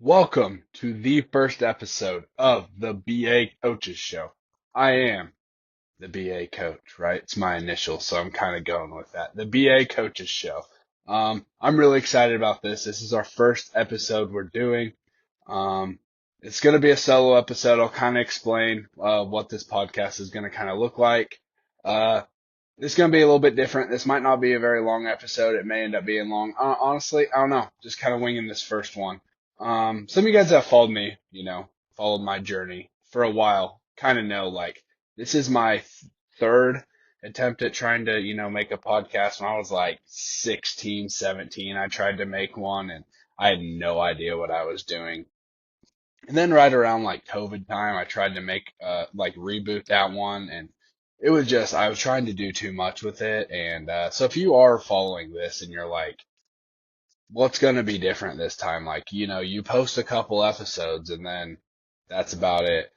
Welcome to the first episode of the BA Coaches Show. I am the BA coach, right? It's my initial, so I'm kind of going with that. The BA Coaches Show. I'm really excited about this. This is our first episode we're doing. Um, it's going to be a solo episode. I'll kind of explain what this podcast is going to kind of look like. This is going to be a little bit different. This might not be a very long episode. It may end up being long. Honestly, I don't know. Just kind of winging this first one. Some of you guys that followed me, followed my journey for a while, kind of know like this is my third attempt at trying to, make a podcast. When I was like 16, 17, I tried to make one and I had no idea what I was doing. And then right around like COVID time, I tried to make, like reboot that one and it was just, I was trying to do too much with it. And, so if you are following this and you're like, what's going to be different this time? Like, you post a couple episodes and then that's about it.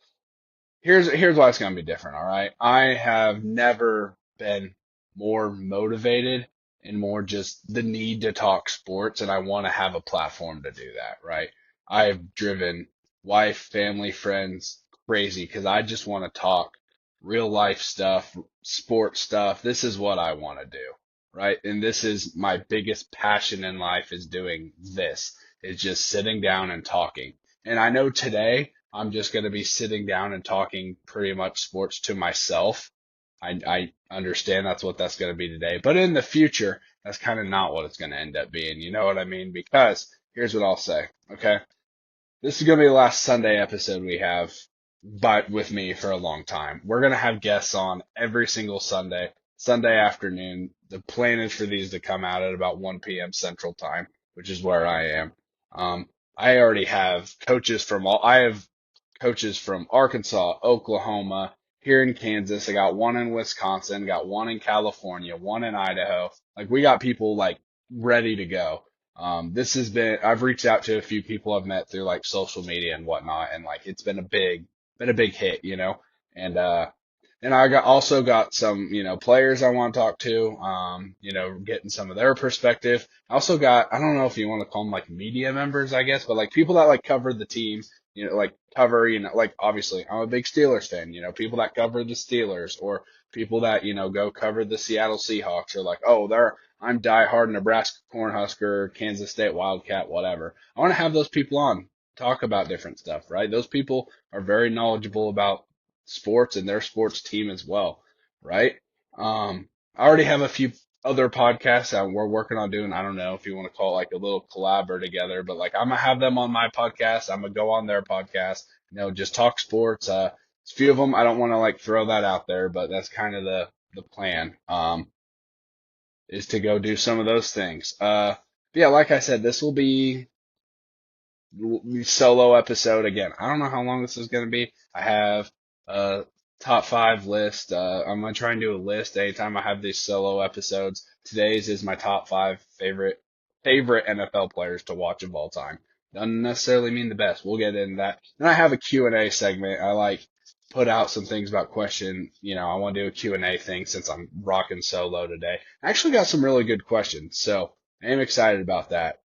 Here's why it's going to be different. All right. I have never been more motivated and more just the need to talk sports. And I want to have a platform to do that. Right. I've driven wife, family, friends crazy because I just want to talk real life stuff, sports stuff. This is what I want to do. Right. And this is my biggest passion in life is doing this, is just sitting down and talking. And I know today I'm just going to be sitting down and talking pretty much sports to myself. I understand that's what that's going to be today. But in the future, that's kind of not what it's going to end up being. You know what I mean? Because here's what I'll say. Okay. This is going to be the last Sunday episode we have, but with me for a long time. We're going to have guests on every single Sunday afternoon. The plan is for these to come out at about 1 p.m. Central Time, which is where I am. I already have I have coaches from Arkansas, Oklahoma, here in Kansas. I got one in Wisconsin, got one in California, one in Idaho. Like we got people like ready to go. I've reached out to a few people I've met through like social media and whatnot, and like it's been a big hit, and, and also got some, players I want to talk to, getting some of their perspective. I also got, I don't know if you want to call them like media members, I guess, but like people that like cover the team, like cover, like obviously I'm a big Steelers fan, people that cover the Steelers or people that, go cover the Seattle Seahawks are like, oh, I'm diehard Nebraska Cornhusker, Kansas State Wildcat, whatever. I want to have those people on, talk about different stuff, right? Those people are very knowledgeable about sports and their sports team as well, right? I already have a few other podcasts that we're working on doing. I don't know if you want to call it like a little collabor together, but like I'm gonna have them on my podcast. I'm gonna go on their podcast, just talk sports. A few of them, I don't want to like throw that out there, but that's kind of the plan. Is to go do some of those things. Yeah, like I said, this will be solo episode again. I don't know how long this is going to be. I have a top five list. I'm going to try and do a list anytime I have these solo episodes. Today's is my top five favorite NFL players to watch of all time. Doesn't necessarily mean the best. We'll get into that. Then I have a Q&A segment. I like put out some things about question. I want to do a Q&A thing since I'm rocking solo today. I actually got some really good questions, so I am excited about that.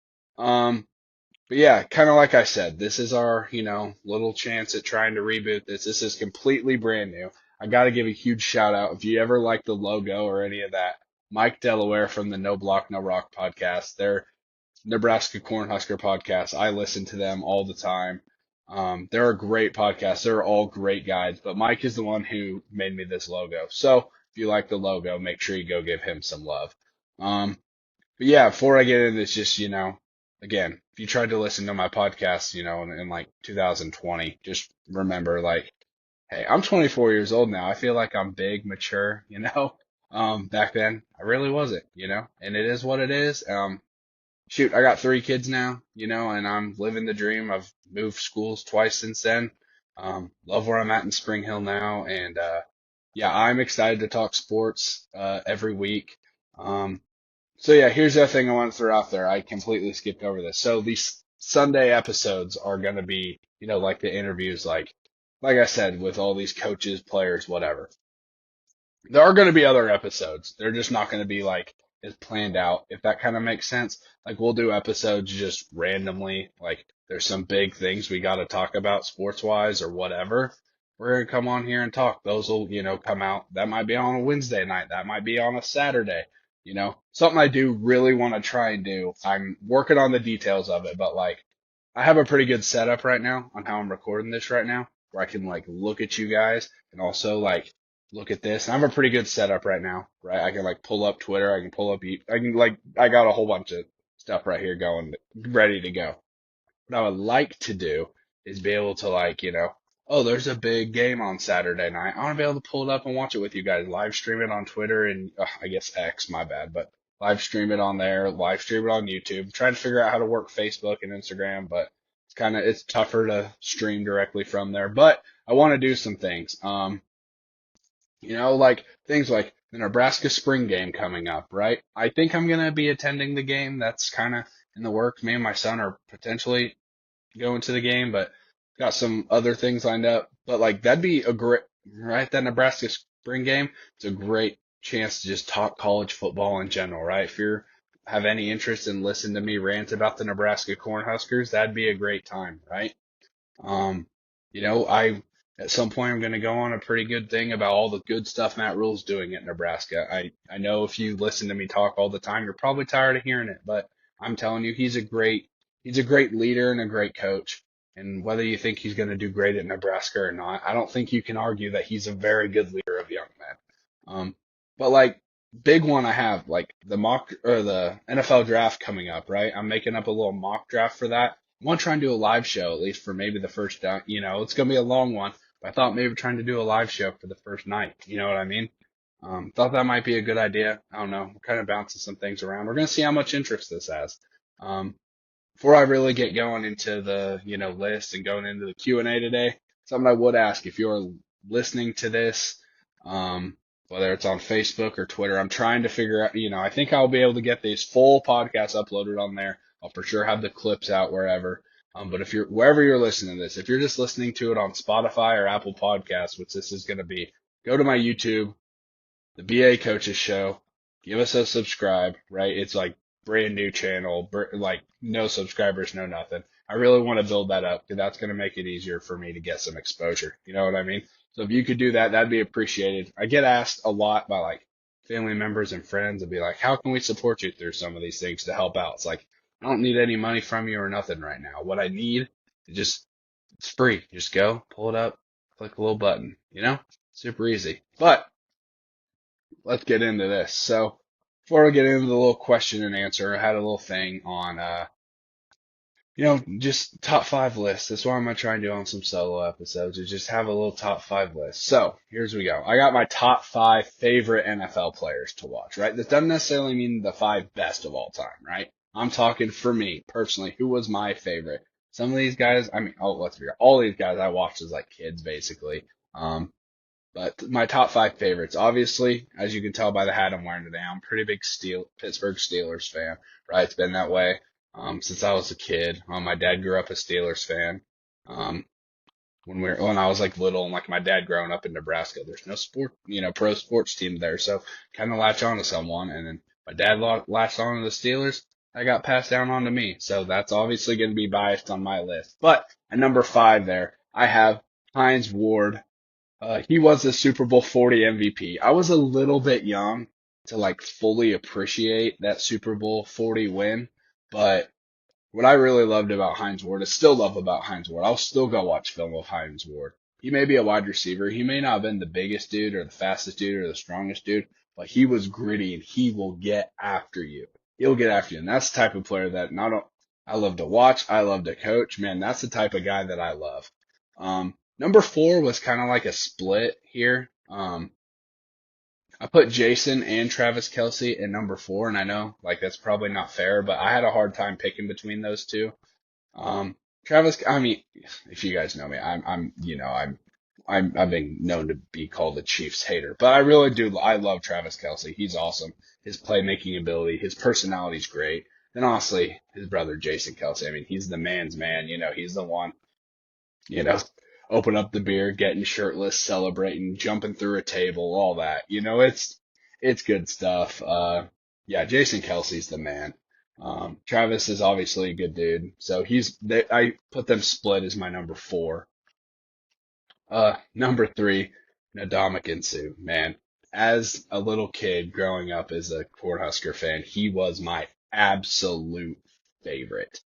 But yeah, kind of like I said, this is our, little chance at trying to reboot this. This is completely brand new. I got to give a huge shout out. If you ever like the logo or any of that, Mike Delaware from the No Block, No Rock podcast, their Nebraska Cornhusker podcast. I listen to them all the time. They're a great podcast. They're all great guides, but Mike is the one who made me this logo. So if you like the logo, make sure you go give him some love. But yeah, before I get into this, just, again, if you tried to listen to my podcast, in like 2020, just remember like, hey, I'm 24 years old now. I feel like I'm big, mature, back then I really wasn't, and it is what it is. Shoot, I got 3 kids now, and I'm living the dream. I've moved schools twice since then. Love where I'm at in Spring Hill now. And, yeah, I'm excited to talk sports, every week. So yeah, here's the other thing I want to throw out there. I completely skipped over this. So these Sunday episodes are going to be, like the interviews, like I said, with all these coaches, players, whatever. There are going to be other episodes. They're just not going to be like is planned out, if that kind of makes sense. Like we'll do episodes just randomly, like there's some big things we got to talk about sports wise or whatever. We're going to come on here and talk. Those will, come out. That might be on a Wednesday night. That might be on a Saturday. Something I do really want to try and do. I'm working on the details of it, but like I have a pretty good setup right now on how I'm recording this right now, where I can like look at you guys and also like look at this. And I have a pretty good setup right now, right? I can like pull up Twitter. I can pull up, I can like, I got a whole bunch of stuff right here going, ready to go. What I would like to do is be able to like, oh, there's a big game on Saturday night. I want to be able to pull it up and watch it with you guys, live stream it on Twitter and I guess X, my bad, but live stream it on there, live stream it on YouTube. I'm trying to figure out how to work Facebook and Instagram, but it's tougher to stream directly from there. But I want to do some things. Like things like the Nebraska spring game coming up, right? I think I'm gonna be attending the game. That's kind of in the works. Me and my son are potentially going to the game, but got some other things lined up. But like that'd be a great, right? That Nebraska spring game, it's a great chance to just talk college football in general, right? If you have any interest in listening to me rant about the Nebraska Cornhuskers, that'd be a great time, right? Um, I at some point I'm going to go on a pretty good thing about all the good stuff Matt Rule's doing at Nebraska. I know if you listen to me talk all the time, you're probably tired of hearing it, but I'm telling you, he's a great leader and a great coach. And whether you think he's going to do great at Nebraska or not, I don't think you can argue that he's a very good leader of young men. But like big one I have like the mock or the NFL draft coming up, right? I'm making up a little mock draft for that. I want to try and do a live show at least for maybe the first down. It's going to be a long one, but I thought maybe trying to do a live show for the first night. You know what I mean? Thought that might be a good idea. I don't know. We're kind of bouncing some things around. We're going to see how much interest this has. Before I really get going into the, list and going into the Q&A today, something I would ask if you're listening to this, whether it's on Facebook or Twitter, I'm trying to figure out, I think I'll be able to get these full podcasts uploaded on there. I'll for sure have the clips out wherever. But if you're, wherever you're listening to this, if you're just listening to it on Spotify or Apple Podcasts, which this is going to be, go to my YouTube, the BA Coaches Show, give us a subscribe, right? It's like brand new channel, like no subscribers, no nothing. I really want to build that up because that's going to make it easier for me to get some exposure. You know what I mean? So if you could do that, that'd be appreciated. I get asked a lot by like family members and friends and be like, how can we support you through some of these things to help out? It's like, I don't need any money from you or nothing right now. What I need is it's free. Just go, pull it up, click a little button, super easy. But let's get into this. So before we get into the little question and answer, I had a little thing on, just top 5 lists. That's what I'm going to try and do on some solo episodes is just have a little top 5 list. So here's we go. I got my top 5 favorite NFL players to watch, right? This doesn't necessarily mean the 5 best of all time, right? I'm talking for me personally, who was my favorite? Some of these guys, let's be real. All these guys I watched as like kids, basically. But my top 5 favorites, obviously, as you can tell by the hat I'm wearing today, I'm a pretty big Pittsburgh Steelers fan, right? It's been that way since I was a kid. My dad grew up a Steelers fan. When I was like little and like my dad growing up in Nebraska, there's no sport, pro sports team there. So kind of latch on to someone. And then my dad latched on to the Steelers. That got passed down on to me. So that's obviously going to be biased on my list. But at number 5 there, I have Hines Ward. He was the Super Bowl 40 MVP. I was a little bit young to like fully appreciate that Super Bowl 40 win, but what I really loved about Hines Ward, I still love about Hines Ward. I'll still go watch film of Hines Ward. He may be a wide receiver. He may not have been the biggest dude or the fastest dude or the strongest dude, but he was gritty and he will get after you. He'll get after you. And that's the type of player that I love to watch. I love to coach. Man, that's the type of guy that I love. Number 4 was kind of like a split here. I put Jason and Travis Kelce in number 4, and I know like that's probably not fair, but I had a hard time picking between those two. Travis, if you guys know me, I've been known to be called a Chiefs hater, but I really do. I love Travis Kelce. He's awesome. His playmaking ability, his personality's great. And honestly, his brother Jason Kelce, he's the man's man. He's the one. Open up the beer, getting shirtless, celebrating, jumping through a table, all that. It's good stuff. Yeah, Jason Kelsey's the man. Travis is obviously a good dude, so I put them split as my number four. Number three, Ndamukong Suh. Man, as a little kid growing up as a Cornhusker fan, he was my absolute favorite.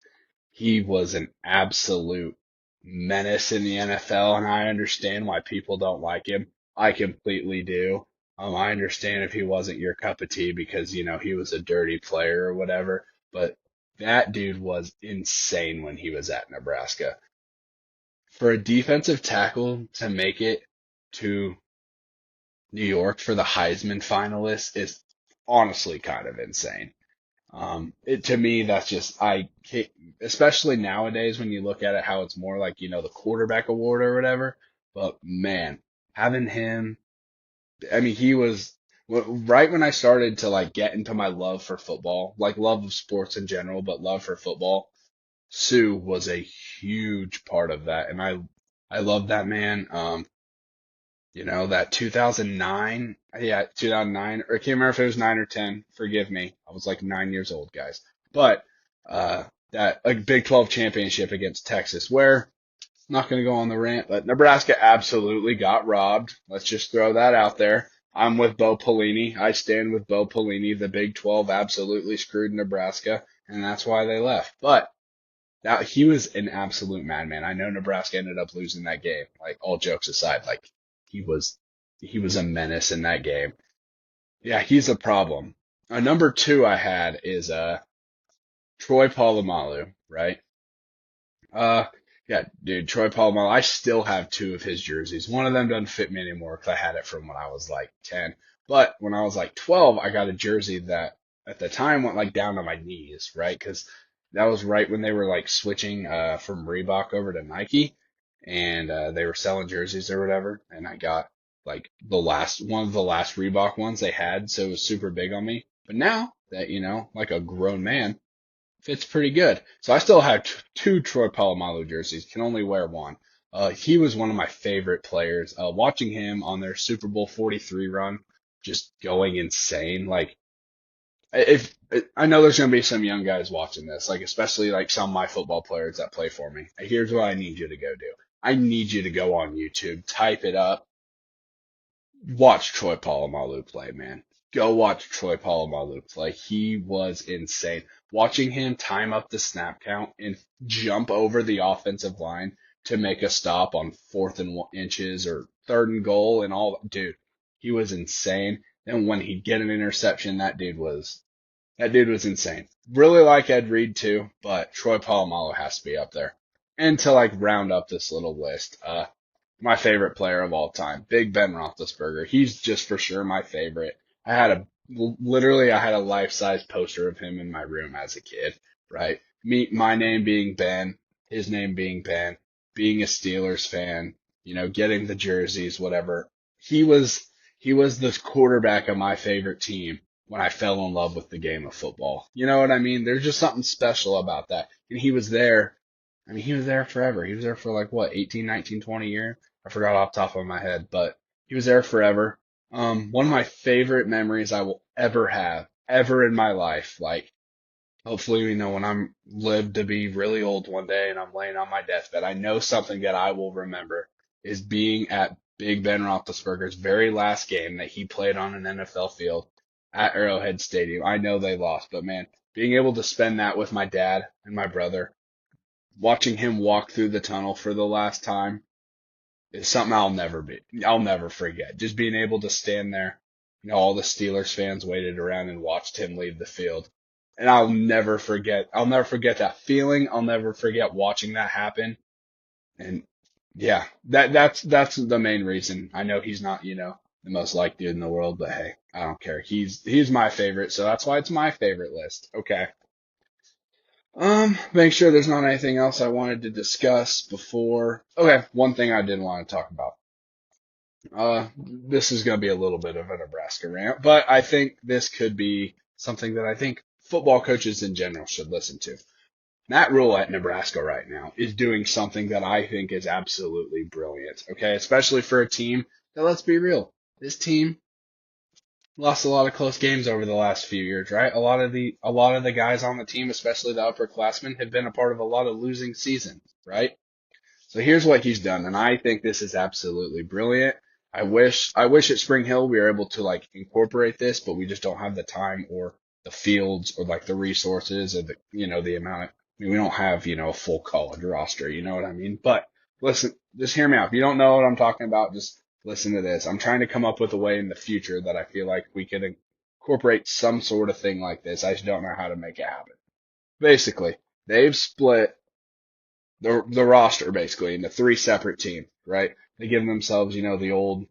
He was an absolute menace in the NFL, and I understand why people don't like him. I completely do. I understand if he wasn't your cup of tea because, he was a dirty player or whatever, but that dude was insane when he was at Nebraska. For a defensive tackle to make it to New York for the Heisman finalists is honestly kind of insane. To me, that's just, especially nowadays when you look at it, how it's more like, the quarterback award or whatever. But man, having him, I mean, he was right when I started to like get into my love for football, like love of sports in general, but love for football. Sue was a huge part of that. And I love that man. That 2009, yeah, 2009, or I can't remember if it was 9 or 10. Forgive me. I was like 9 years old, guys. But, that like Big 12 championship against Texas, where I'm not going to go on the rant, but Nebraska absolutely got robbed. Let's just throw that out there. I'm with Bo Pelini. I stand with Bo Pelini. The Big 12 absolutely screwed Nebraska, and that's why they left. But now he was an absolute madman. I know Nebraska ended up losing that game. Like all jokes aside, like he was he was a menace in that game. Yeah, he's a problem. Number two I had is Troy Polamalu, right? Uh, yeah, dude, Troy Polamalu. I still have two of his jerseys. One of them doesn't fit me anymore because I had it from when I was like 10. But when I was like 12, I got a jersey that at the time went like down to my knees, right? Because that was right when they were like switching from Reebok over to Nike, and they were selling jerseys or whatever. And I got like one of the last Reebok ones they had, so it was super big on me. But now that like a grown man, fits pretty good. So I still have two Troy Polamalu jerseys. Can only wear one. He was one of my favorite players. Watching him on their Super Bowl 43 run, just going insane. Like if I know there's gonna be some young guys watching this, like especially like some of my football players that play for me. Here's what I need you to go do. I need you to go on YouTube, type it up, watch Troy Polamalu play, man. Go watch Troy Polamalu play. He was insane. Watching him time up the snap count and jump over the offensive line to make a stop on fourth and inches or third and goal and all, dude, he was insane. And when he'd get an interception, that dude was insane. Really like Ed Reed too, but Troy Polamalu has to be up there. And to like round up this little list, my favorite player of all time, Big Ben Roethlisberger. He's just for sure my favorite. I had a life-size poster of him in my room as a kid, right? My name being Ben, his name being Ben, being a Steelers fan, getting the jerseys, whatever. He was, he was the quarterback of my favorite team when I fell in love with the game of football. You know what I mean? There's just something special about that. And he was there. I mean, he was there forever. He was there for like what, 18, 19, 20 years? I forgot off the top of my head, but he was there forever. One of my favorite memories I will ever have, ever in my life. Like, hopefully, when I'm lived to be really old one day and I'm laying on my deathbed, I know something that I will remember is being at Big Ben Roethlisberger's very last game that he played on an NFL field at Arrowhead Stadium. I know they lost, but man, being able to spend that with my dad and my brother, watching him walk through the tunnel for the last time is something I'll never forget. Just being able to stand there, all the Steelers fans waited around and watched him leave the field. And I'll never forget that feeling. I'll never forget watching that happen. And yeah, that's the main reason. I know he's not, the most liked dude in the world, but hey, I don't care. He's my favorite, so that's why it's my favorite list. Okay. Make sure there's not anything else I wanted to discuss before. Okay, one thing I did want to talk about. This is going to be a little bit of a Nebraska rant, but I think this could be something that I think football coaches in general should listen to. Matt Rule at Nebraska right now is doing something that I think is absolutely brilliant. Okay, especially for a team that, let's be real, this team Lost a lot of close games over the last few years, right? A lot of the guys on the team, especially the upperclassmen, have been a part of a lot of losing seasons, right? So here's what he's done, and I think this is absolutely brilliant. I wish at Spring Hill we were able to like incorporate this, but we just don't have the time or the fields or like the resources or the amount of, I mean, we don't have, a full college roster, you know what I mean? But listen, just hear me out. If you don't know what I'm talking about, just listen to this. I'm trying to come up with a way in the future that I feel like we could incorporate some sort of thing like this. I just don't know how to make it happen. Basically, they've split the roster basically into three separate teams, right? They give themselves, the old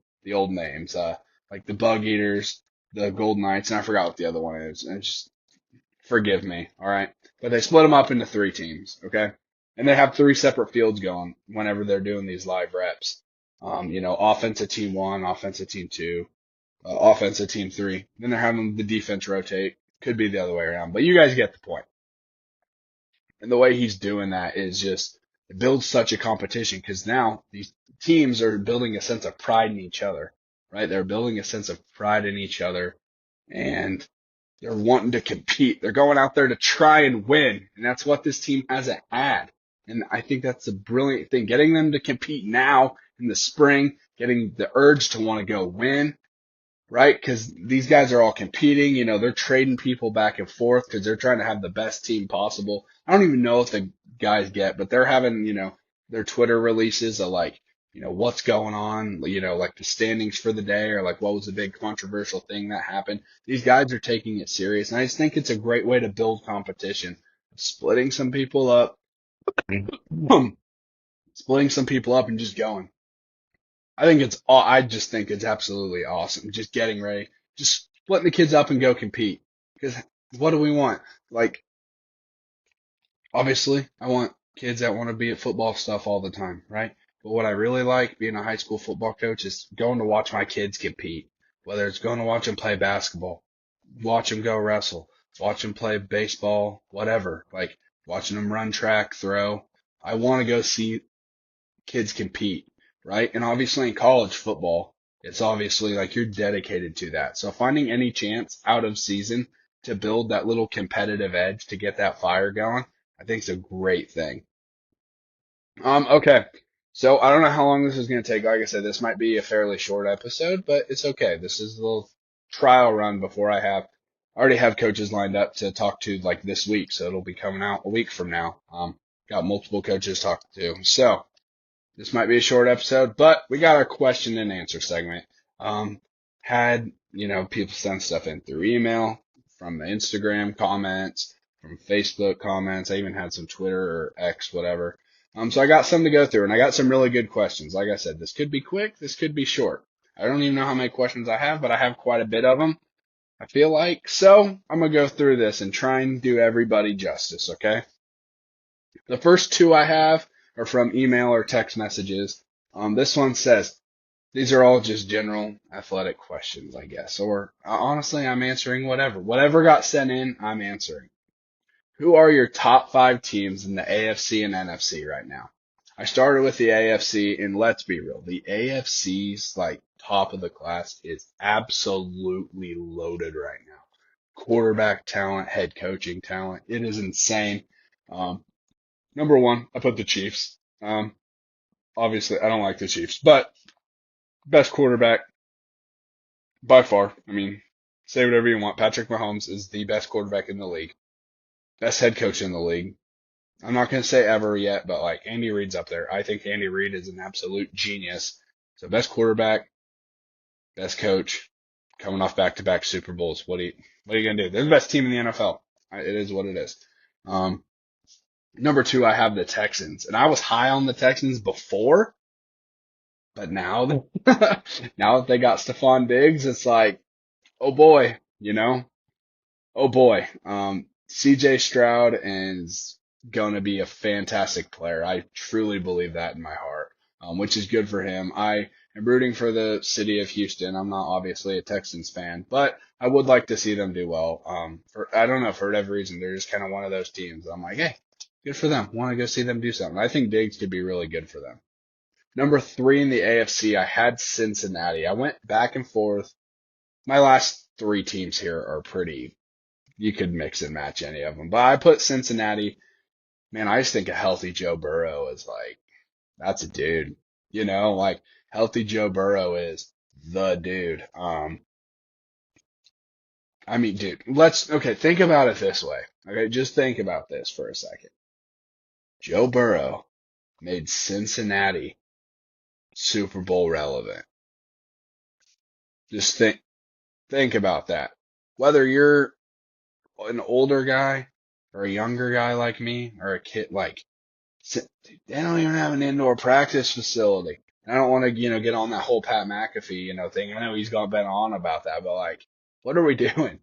names, like the Bug Eaters, the Golden Knights, and I forgot what the other one is. And just forgive me, all right? But they split them up into three teams, okay? And they have three separate fields going whenever they're doing these live reps. Offensive team one, offensive team two, offensive team three. Then they're having the defense rotate. Could be the other way around, but you guys get the point. And the way he's doing that is just it builds such a competition because now these teams are building a sense of pride in each other, right? They're building a sense of pride in each other and they're wanting to compete. They're going out there to try and win. And that's what this team hasn't had. And I think that's a brilliant thing. Getting them to compete now in the spring, getting the urge to want to go win, right? Because these guys are all competing. They're trading people back and forth because they're trying to have the best team possible. I don't even know if the guys get, but they're having, their Twitter releases of like, what's going on, like the standings for the day or like what was the big controversial thing that happened. These guys are taking it serious. And I just think it's a great way to build competition, splitting some people up, splitting some people up and just going. I just think it's absolutely awesome. Just getting ready, just letting the kids up and go compete. Because what do we want? Like, obviously, I want kids that want to be at football stuff all the time, right? But what I really like being a high school football coach is going to watch my kids compete. Whether it's going to watch them play basketball, watch them go wrestle, watch them play baseball, whatever. Like watching them run track, throw. I want to go see kids compete, right? And obviously in college football, it's obviously like you're dedicated to that. So finding any chance out of season to build that little competitive edge to get that fire going, I think is a great thing. Okay. So I don't know how long this is going to take. Like I said, this might be a fairly short episode, but it's okay. This is a little trial run before I already have coaches lined up to talk to like this week. So it'll be coming out a week from now. Got multiple coaches to talk to. So this might be a short episode, but we got our question and answer segment. Had, people send stuff in through email, from the Instagram comments, from Facebook comments. I even had some Twitter or X, whatever. So I got some to go through and I got some really good questions. Like I said, this could be quick. This could be short. I don't even know how many questions I have, but I have quite a bit of them. I feel like. So I'm going to go through this and try and do everybody justice. Okay. The first two I have are from email or text messages. This one says, these are all just general athletic questions, I guess. Or honestly, I'm answering whatever. Whatever got sent in, I'm answering. Who are your top five teams in the AFC and NFC right now? I started with the AFC, and let's be real. The AFC's like top of the class is absolutely loaded right now. Quarterback talent, head coaching talent. It is insane. Number one, I put the Chiefs. Obviously, I don't like the Chiefs, but best quarterback by far. I mean, say whatever you want. Patrick Mahomes is the best quarterback in the league, best head coach in the league. I'm not going to say ever yet, but like Andy Reid's up there. I think Andy Reid is an absolute genius. So best quarterback, best coach, coming off back-to-back Super Bowls. What are you going to do? They're the best team in the NFL. It is what it is. Number two, I have the Texans, and I was high on the Texans before, but now, now that they got Stephon Diggs, it's like, oh boy, oh boy. CJ Stroud is going to be a fantastic player. I truly believe that in my heart, which is good for him. I am rooting for the city of Houston. I'm not obviously a Texans fan, but I would like to see them do well. I don't know, for whatever reason, they're just kind of one of those teams. I'm like, hey, good for them. Want to go see them do something. I think Diggs could be really good for them. Number three in the AFC, I had Cincinnati. I went back and forth my last three teams here are pretty, you could mix and match any of them. But I put Cincinnati. Man, I just think a healthy Joe Burrow is like, that's a dude. Like healthy Joe Burrow is the dude. I mean, dude, okay, think about it this way. Okay, just think about this for a second. Joe Burrow made Cincinnati Super Bowl relevant. Just think about that. Whether you're an older guy or a younger guy like me or a kid like they don't even have an indoor practice facility. And I don't want to, get on that whole Pat McAfee, thing. I know he's been on about that, but like, what are we doing?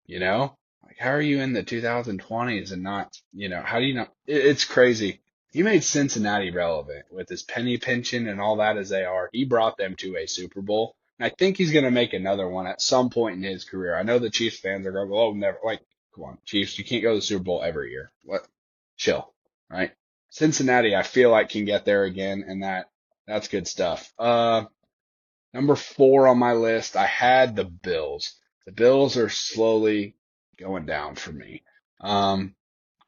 You know, like how are you in the 2020s and not, how do you not? It's crazy. He made Cincinnati relevant with his penny pinching and all that as they are. He brought them to a Super Bowl. And I think he's going to make another one at some point in his career. I know the Chiefs fans are going, oh, never. Like, come on, Chiefs, you can't go to the Super Bowl every year. What? Chill, right? Cincinnati, I feel like can get there again, and that's good stuff. Number 4 on my list, I had the Bills. The Bills are slowly going down for me.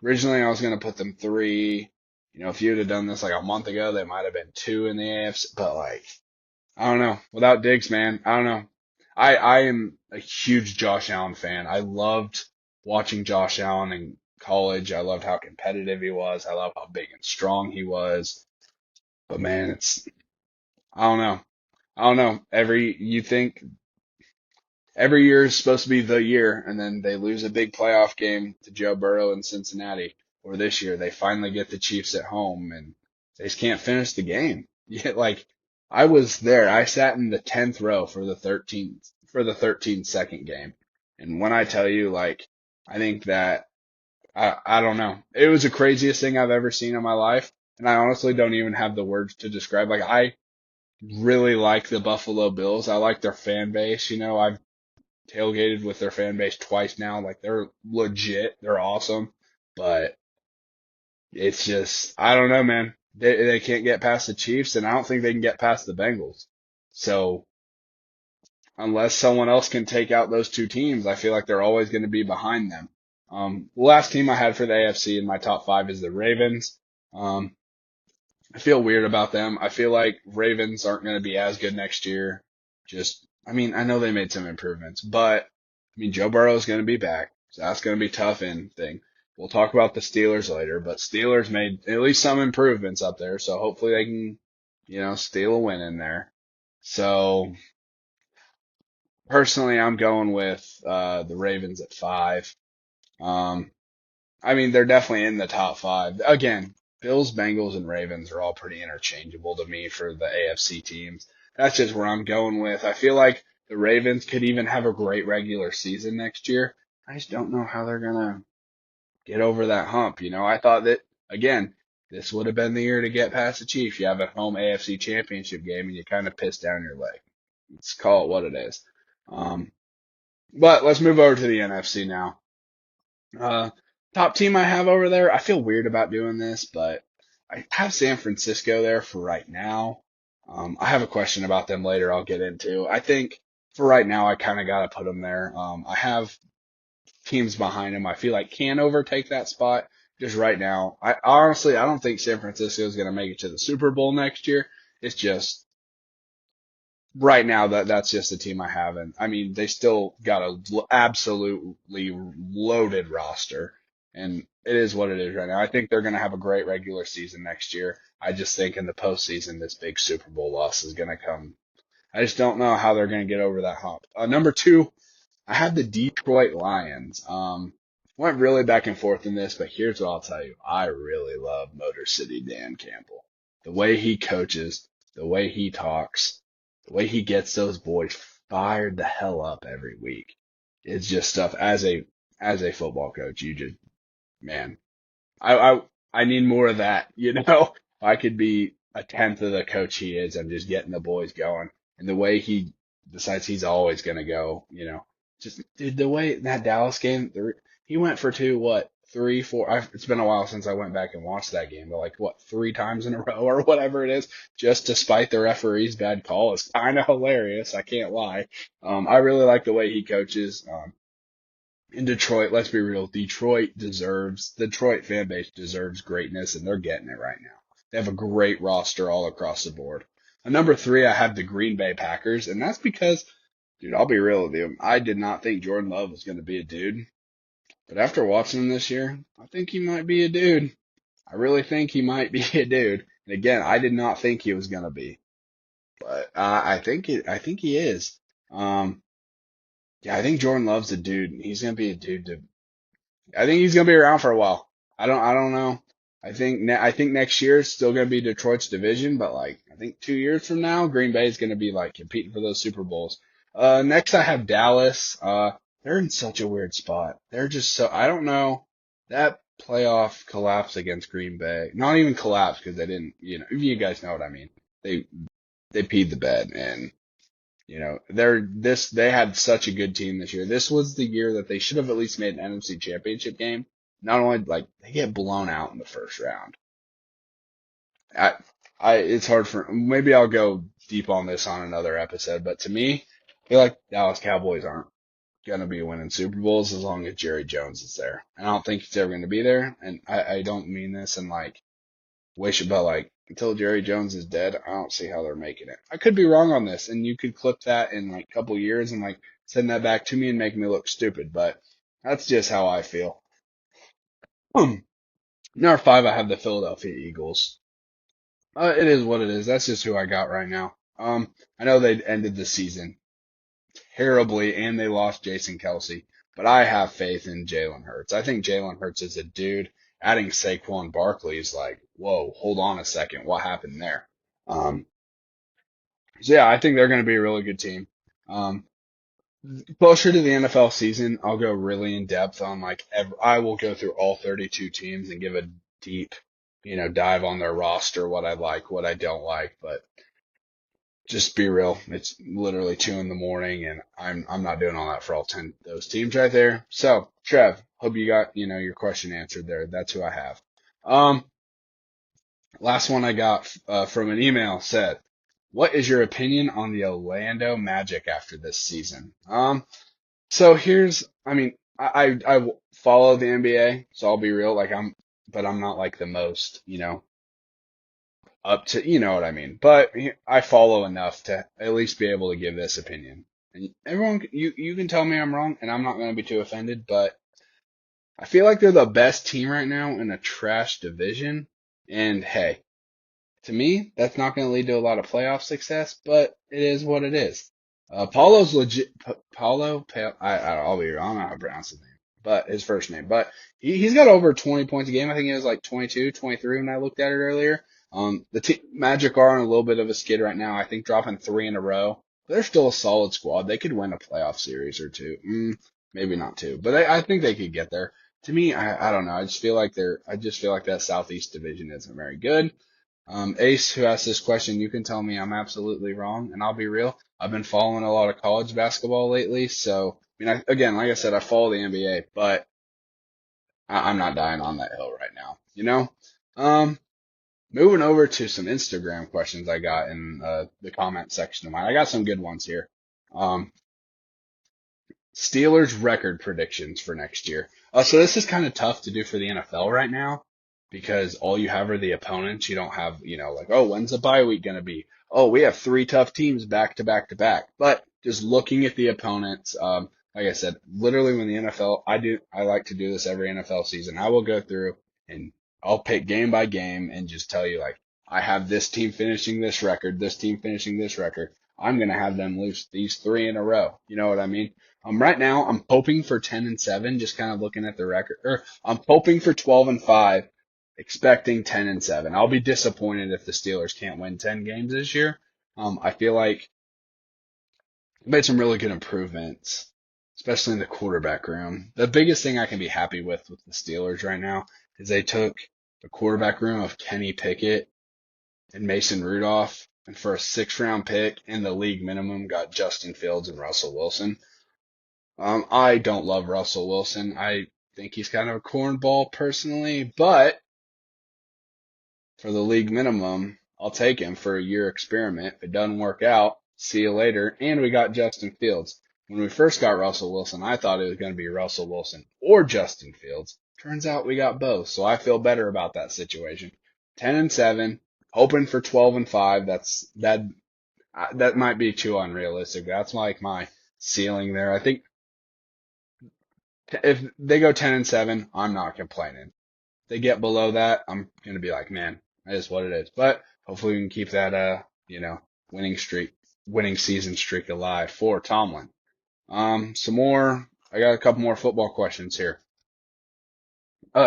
Originally I was going to put them 3. If you'd have done this like a month ago, they might have been 2 in the AFC, but like, I don't know. Without Diggs, man, I don't know. I am a huge Josh Allen fan. I loved watching Josh Allen in college. I loved how competitive he was. I love how big and strong he was. But man, I don't know. I don't know. You think every year is supposed to be the year, and then they lose a big playoff game to Joe Burrow in Cincinnati. Or this year, they finally get the Chiefs at home, and they just can't finish the game. Yeah, like I was there. I sat in the 10th row for the 13-second game, and when I tell you, like, I think that I don't know. It was the craziest thing I've ever seen in my life, and I honestly don't even have the words to describe. Like I really like the Buffalo Bills. I like their fan base. I've tailgated with their fan base twice now. Like they're legit. They're awesome. But it's just, I don't know, man. They can't get past the Chiefs, and I don't think they can get past the Bengals. So unless someone else can take out those two teams, I feel like they're always going to be behind them. The last team I had for the AFC in my top 5 is the Ravens. I feel weird about them. I feel like Ravens aren't going to be as good next year. I mean, I know they made some improvements, but I mean, Joe Burrow is going to be back. So that's going to be tough in thing. We'll talk about the Steelers later, but Steelers made at least some improvements up there. So hopefully they can, steal a win in there. So personally, I'm going with, the Ravens at 5. I mean, they're definitely in the top 5. Again, Bills, Bengals, and Ravens are all pretty interchangeable to me for the AFC teams. That's just where I'm going with. I feel like the Ravens could even have a great regular season next year. I just don't know how they're going to get over that hump. I thought that, again, this would have been the year to get past the Chiefs. You have a home AFC championship game and you kind of piss down your leg. Let's call it what it is. But let's move over to the NFC now. Top team I have over there, I feel weird about doing this, but I have San Francisco there for right now. I have a question about them later I'll get into. I think for right now, I kind of got to put them there. I have teams behind them I feel like can overtake that spot. Just right now, I don't think San Francisco is going to make it to the Super Bowl next year. It's just right now that's just the team I have, and I mean they still got a absolutely loaded roster, and it is what it is right now. I think they're going to have a great regular season next year. I just think in the postseason this big Super Bowl loss is going to come. I just don't know how they're going to get over that hump. Number 2, I have the Detroit Lions. Went really back and forth in this, but here's what I'll tell you. I really love Motor City Dan Campbell. The way he coaches, the way he talks, the way he gets those boys fired the hell up every week. It's just stuff as a football coach, man, I need more of that, I could be a tenth of the coach he is. I'm just getting the boys going. And the way he decides he's always going to go, just dude, the way in that Dallas game, he went for 2, three, four. It's been a while since I went back and watched that game, but like what, three times in a row or whatever it is, just to spite the referee's bad call is kind of hilarious. I can't lie. I really like the way he coaches. In Detroit, let's be real, Detroit fan base deserves greatness, and they're getting it right now. They have a great roster all across the board. Number three, I have the Green Bay Packers, and that's because, dude, I'll be real with you. I did not think Jordan Love was going to be a dude, but after watching him this year, I think he might be a dude. I really think he might be a dude. And again, I did not think he was going to be, but I think he is. Um, yeah, I think Jordan Love's a dude. He's going to be a dude to I think he's gonna be around for a while. I don't know. I think next year is still gonna be Detroit's division, but like I think 2 years from now, Green Bay is gonna be like competing for those Super Bowls. Next I have Dallas. They're in such a weird spot. They're just so I don't know that playoff collapse against Green Bay. Not even collapse because they didn't. You guys know what I mean. They they peed the bed and they had such a good team this year. This was the year that they should have at least made an NFC Championship game. Not only like they get blown out in the first round. I it's hard for maybe I'll go deep on this on another episode, but to me, I feel like Dallas Cowboys aren't gonna be winning Super Bowls as long as Jerry Jones is there. And I don't think he's ever gonna be there. And I don't mean this in like wish about like until Jerry Jones is dead, I don't see how they're making it. I could be wrong on this, and you could clip that in like a couple years and like send that back to me and make me look stupid, but that's just how I feel. Number five, I have the Philadelphia Eagles. It is what it is. That's just who I got right now. I know they ended the season terribly and they lost Jason Kelsey, but I have faith in Jalen Hurts. I think Jalen Hurts is a dude. Adding Saquon Barkley is like, whoa, hold on a second. What happened there? Um, so yeah, I think they're going to be a really good team. Um, Closer to the NFL season, I'll go really in depth on like, I will go through all 32 teams and give a deep, dive on their roster, what I like, what I don't like, but just be real. It's literally 2 in the morning and I'm not doing all that for all 10 those teams right there. So, Trev, hope you got, your question answered there. That's who I have. Um, Last one I got from an email said, "What is your opinion on the Orlando Magic after this season?" So I mean, I follow the NBA, so I'll be real, like but I'm not like the most, up to, you know what I mean. But I follow enough to at least be able to give this opinion. And everyone, you can tell me I'm wrong, and I'm not going to be too offended, but I feel like they're the best team right now in a trash division. And hey, to me, that's not going to lead to a lot of playoff success, but it is what it is. Paulo's legit. I'll be wrong. I don't know how to pronounce his name, but his first name. But he's got over 20 points a game. I think he was like 22, 23 when I looked at it earlier. The Magic are on a little bit of a skid right now. I think dropping three in a row. But they're still a solid squad. They could win a playoff series or two. Maybe not two, but I think they could get there. To me, I don't know. I just feel like that Southeast division isn't very good. Ace, who asked this question, you can tell me I'm absolutely wrong, and I'll be real. I've been following a lot of college basketball lately, so I mean, again, like I said, I follow the NBA, but I'm not dying on that hill right now, Moving over to some Instagram questions I got in the comment section of mine. I got some good ones here. Um, Steelers record predictions for next year. So this is kind of tough to do for the NFL right now because all you have are the opponents. You don't have, like, oh, when's the bye week going to be? Oh, we have three tough teams back to back to back. But just looking at the opponents, like I said, literally when the NFL, I like to do this every NFL season. I will go through and I'll pick game by game and just tell you, like, I have this team finishing this record, this team finishing this record. I'm going to have them lose these three in a row. You know what I mean? Right now I'm hoping for 10-7, just kind of looking at the record, or I'm hoping for 12-5, expecting 10-7. I'll be disappointed if the Steelers can't win 10 games this year. I feel like they made some really good improvements, especially in the quarterback room. The biggest thing I can be happy with the Steelers right now is they took the quarterback room of Kenny Pickett and Mason Rudolph, and for a 6th-round pick in the league minimum got Justin Fields and Russell Wilson. I don't love Russell Wilson. think he's kind of a cornball personally, but for the league minimum, I'll take him for a year experiment. If it doesn't work out, see you later. And we got Justin Fields. When we first got Russell Wilson, I thought it was going to be Russell Wilson or Justin Fields. Turns out we got both, so I feel better about that situation. 10-7, hoping for 12-5. That might be too unrealistic. That's like my ceiling there. I think if they go 10-7, I'm not complaining. If they get below that, I'm gonna be like, man, that is what it is. But hopefully we can keep that winning streak, winning season streak alive for Tomlin. Some more. I got a couple more football questions here.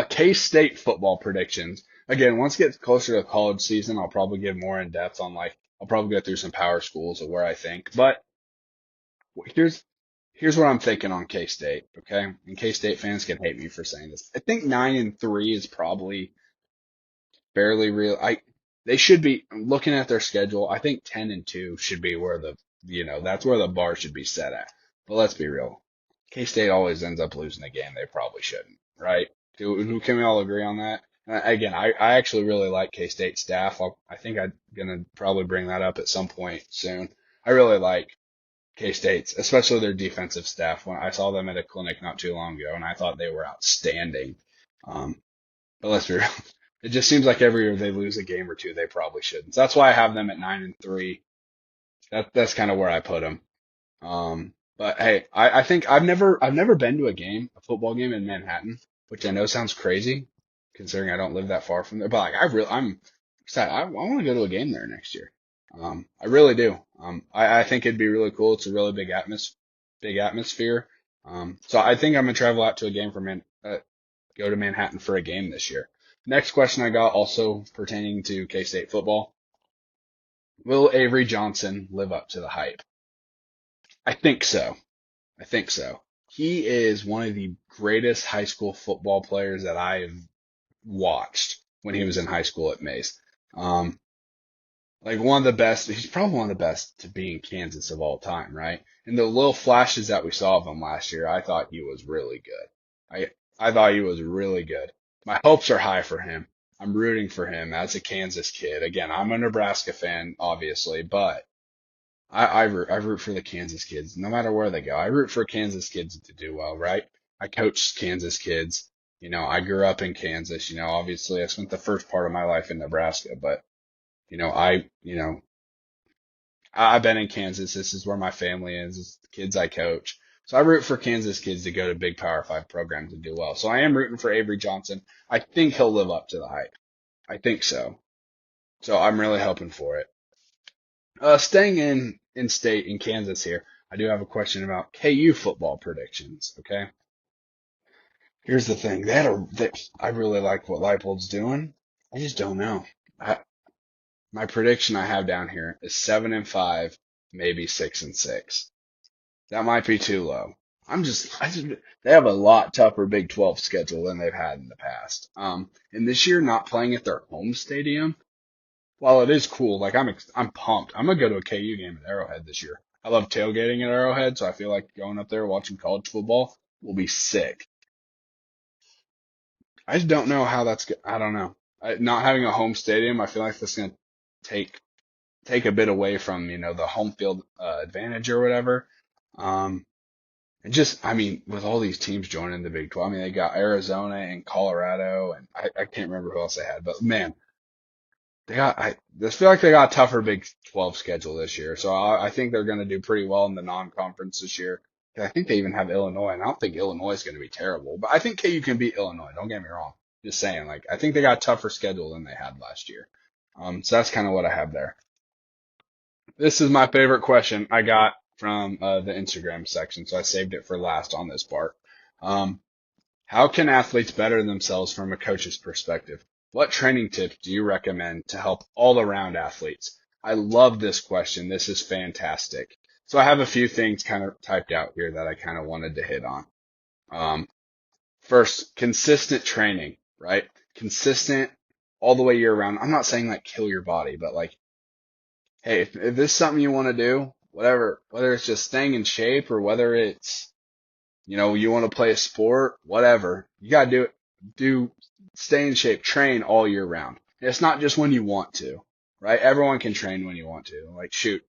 K-State football predictions. Again, once it gets closer to the college season, I'll probably give more in depth on I'll probably go through some power schools of where I think. But here's what I'm thinking on K-State, okay? And K-State fans can hate me for saying this. I think 9-3 is probably fairly real. They should be looking at their schedule. I think 10-2 should be where that's where the bar should be set at. But let's be real. K-State always ends up losing a game they probably shouldn't, right? Can we all agree on that? Again, I actually really like K-State staff. I think I'm gonna probably bring that up at some point soon. I really like K-State's, especially their defensive staff. When I saw them at a clinic not too long ago, and I thought they were outstanding. But let's be real. It just seems like every year they lose a game or two they probably shouldn't. So that's why I have them at 9-3. That's kind of where I put them. But hey, I think I've never been to a football game in Manhattan, which I know sounds crazy considering I don't live that far from there. But I'm excited. I want to go to a game there next year. I really do. I think it'd be really cool. It's a really big atmosphere. So I think I'm gonna travel out to a game go to Manhattan for a game this year. Next question I got also pertaining to K-State football. Will Avery Johnson live up to the hype? I think so. He is one of the greatest high school football players that I have watched when he was in high school at Mace. Like one of the best, he's probably one of the best to be in Kansas of all time, right? And the little flashes that we saw of him last year, I thought he was really good. I thought he was really good. My hopes are high for him. I'm rooting for him as a Kansas kid. Again, I'm a Nebraska fan, obviously, but I root for the Kansas kids, no matter where they go. I root for Kansas kids to do well, right? I coach Kansas kids. I grew up in Kansas. Obviously I spent the first part of my life in Nebraska, but I've been in Kansas. This is where my family is. It's the kids I coach. So I root for Kansas kids to go to big Power 5 programs and do well. So I am rooting for Avery Johnson. I think he'll live up to the hype. I think so. So I'm really hoping for it. Staying in state in Kansas here, I do have a question about KU football predictions. Okay. Here's the thing. I really like what Leipold's doing. I just don't know. My prediction I have down here is 7-5, maybe 6-6. That might be too low. They have a lot tougher Big 12 schedule than they've had in the past. And this year, not playing at their home stadium, while it is cool, I'm pumped. I'm gonna go to a KU game at Arrowhead this year. I love tailgating at Arrowhead, so I feel like going up there watching college football will be sick. I just don't know how I don't know. Not having a home stadium, I feel like that's gonna take a bit away from the home field advantage or whatever. With all these teams joining the Big 12, they got Arizona and Colorado, and I can't remember who else they had, but man, I just feel like they got a tougher Big 12 schedule this year. So I think they're going to do pretty well in the non-conference this year. I think they even have Illinois, and I don't think Illinois is going to be terrible, but I think KU can beat Illinois. Don't get me wrong. Just saying, I think they got a tougher schedule than they had last year. So that's kind of what I have there. This is my favorite question I got from the Instagram section, so I saved it for last on this part. How can athletes better themselves from a coach's perspective? What training tips do you recommend to help all-around athletes? I love this question. This is fantastic. So I have a few things kind of typed out here that I kind of wanted to hit on. First, consistent training, right? Consistent all the way year round. I'm not saying kill your body, but hey, if this is something you want to do, whatever, whether it's just staying in shape or whether it's You want to play a sport, whatever. You got to stay in shape, train all year round. It's not just when you want to, right? Everyone can train when you want to. Like, shoot,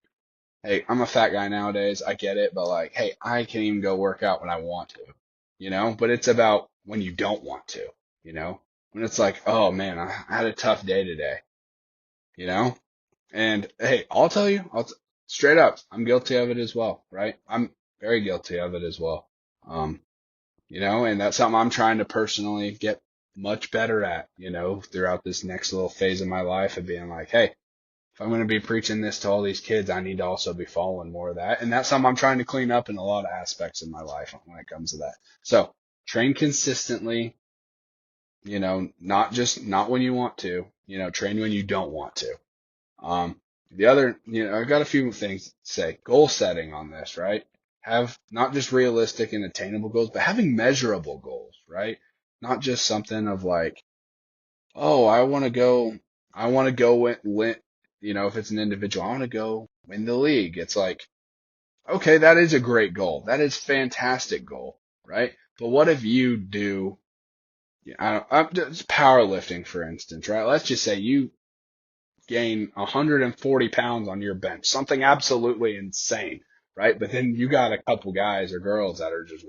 hey, I'm a fat guy nowadays. I get it. But like, hey, I can even go work out when I want to. But it's about when you don't want to, when it's like, oh man, I had a tough day today, you know? And hey, I'll tell you, straight up, I'm guilty of it as well, right? I'm very guilty of it as well. Um, and that's something I'm trying to personally get much better at, throughout this next little phase of my life of being like, hey, if I'm going to be preaching this to all these kids, I need to also be following more of that. And that's something I'm trying to clean up in a lot of aspects of my life when it comes to that. So train consistently, not when you want to, train when you don't want to. The other, I've got a few things to say. Goal setting on this, right? Have not just realistic and attainable goals, but having measurable goals, right? Not just something of like, oh, I want to go win, if it's an individual, I want to go win the league. It's like, okay, that is a great goal. That is fantastic goal, right? But what if you do, I'm just powerlifting, for instance, right? Let's just say you gain 140 pounds on your bench, something absolutely insane, right? But then you got a couple guys or girls that are just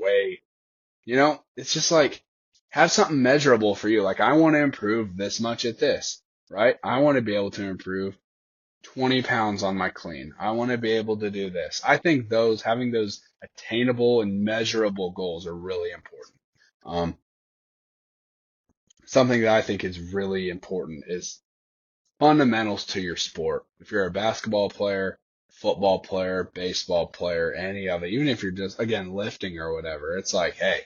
it's just like, have something measurable for you. Like, I want to improve this much at this, right? I want to be able to improve 20 pounds on my clean. I want to be able to do this. I think having those attainable and measurable goals are really important. Um, Something that I think is really important is fundamentals to your sport. If you're a basketball player, football player, baseball player, any of it, even if you're just, again, lifting or whatever, it's like, hey,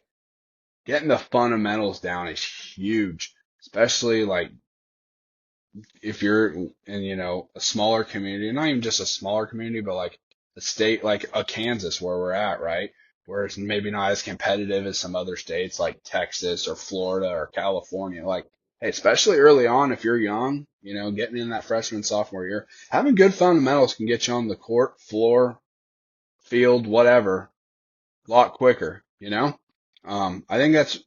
getting the fundamentals down is huge, especially like if you're in, a smaller community, not even just a smaller community, but like a state like a Kansas where we're at, right? Where it's maybe not as competitive as some other states like Texas or Florida or California. Like, hey, especially early on, if you're young, getting in that freshman, sophomore year, having good fundamentals can get you on the court, floor, field, whatever, a lot quicker. I think that's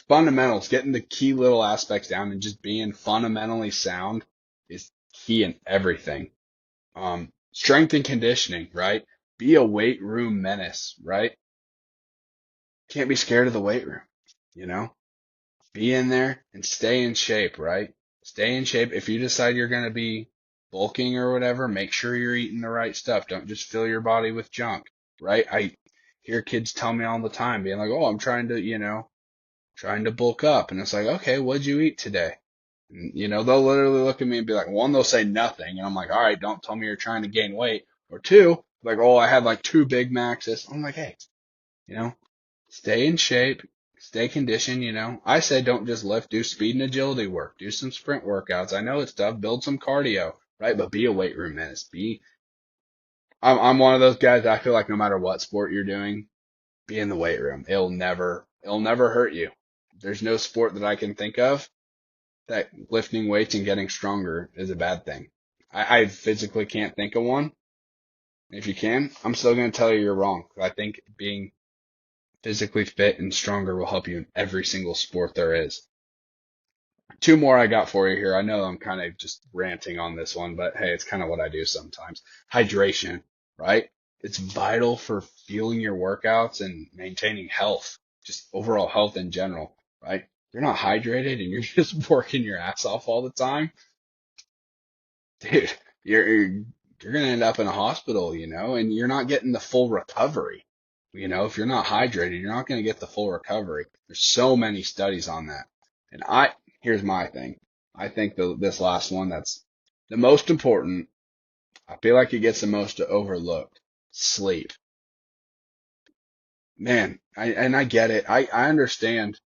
fundamentals, getting the key little aspects down and just being fundamentally sound is key in everything. Strength and conditioning, right? Be a weight room menace, right? Can't be scared of the weight room, you know? Be in there and stay in shape, right? Stay in shape. If you decide you're going to be bulking or whatever, make sure you're eating the right stuff. Don't just fill your body with junk, right? I hear kids tell me all the time being like, oh, I'm trying to bulk up. And it's like, okay, what'd you eat today? And, they'll literally look at me and be like, one, they'll say nothing. And I'm like, all right, don't tell me you're trying to gain weight. Or two, like, oh, I had like 2 Big Macs. I'm like, hey, you know, stay in shape, stay conditioned. I say don't just lift, do speed and agility work, do some sprint workouts. I know it's tough, build some cardio, right? But be a weight room menace. I'm one of those guys that I feel like no matter what sport you're doing, be in the weight room. It'll never hurt you. There's no sport that I can think of that lifting weights and getting stronger is a bad thing. I physically can't think of one. If you can, I'm still going to tell you you're wrong. I think being physically fit and stronger will help you in every single sport there is. 2 more I got for you here. I know I'm kind of just ranting on this one, but hey, it's kind of what I do sometimes. Hydration, right? It's vital for fueling your workouts and maintaining health, just overall health in general, right? If you're not hydrated and you're just working your ass off all the time, dude, you're gonna end up in a hospital, and you're not getting the full recovery. If you're not hydrated, you're not gonna get the full recovery. There's so many studies on that. And here's my thing. I think this last one that's the most important. I feel like it gets the most overlooked. Sleep. Man, I get it. I understand.